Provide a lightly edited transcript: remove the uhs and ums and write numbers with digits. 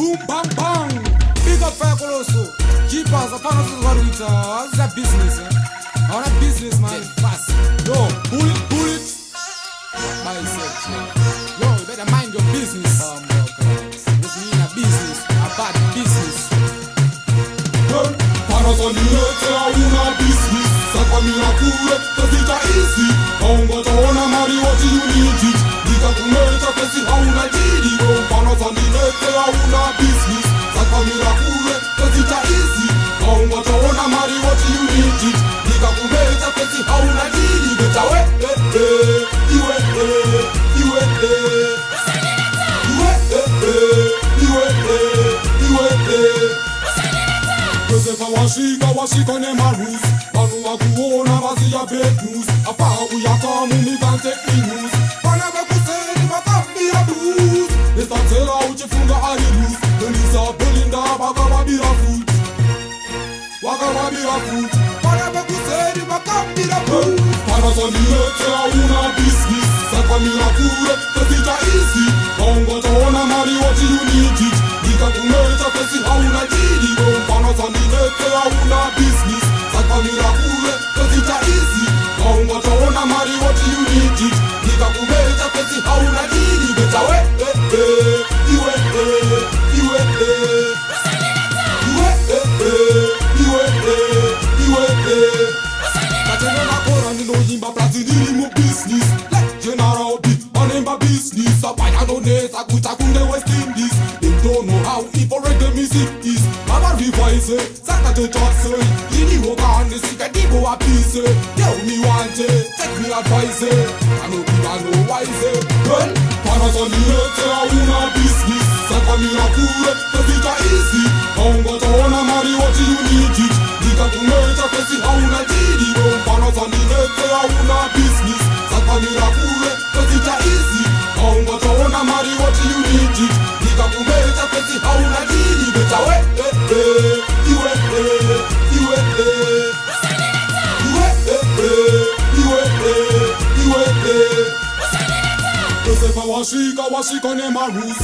Boom bang bang. Big up fire colosso. Keepers, upon us is what we tell. This is a business, eh? All that business, man. Fast. Yo, pull it. Myself. Yo, you better mind your business. What's mean a business? A bad business. Para sanilete una business. Sakamila kule, tazita easy. Haungotaona mali what you need it. Nikakumeta kesi hauna jidi. Para sanilete una business. Sakamila kule, tazita easy. Haungotaona mali what you need it. Nikakumeta kesi hauna jidi. Beta we, washika ne marus Manu wa kuona wazi ya bad news Afa uya kamu mi can take me news Pana bakuseni makambi ya blues Nesta tela uchifunga ali loose Nelisa belinda waka wabira foot Waka wabira foot Pana bakuseni makambi ya blues Pana sanilete una business Sakamila kule kasita easy Kaungo taona mali what you need it Nikakumeta kesi hauna jidi Pana sanilete una business Sakamila kule kasita easy Kaungo taona mali what you need it Nikakumeta kesi hauna jidi Beta we, Katena kora nino yimba plazi nilimu business General beat, manemba business Apaya donesa kucha kunde West Indies They don't know how important the music is Baba revise, saka te chase Yini wogane, sika dibo a piece Tell me one day, take me advice I know people know wise Well, para sanilete una business Sakamila kule, kasita easy Haungo taona mali what you need it Nikakumeta kesi hauna jidi Para sanilete una business Sakamila kule, kasita easy Haungo taona mali what you need it Nikakumeta kesi hauna jidi Beta we, washika ne marus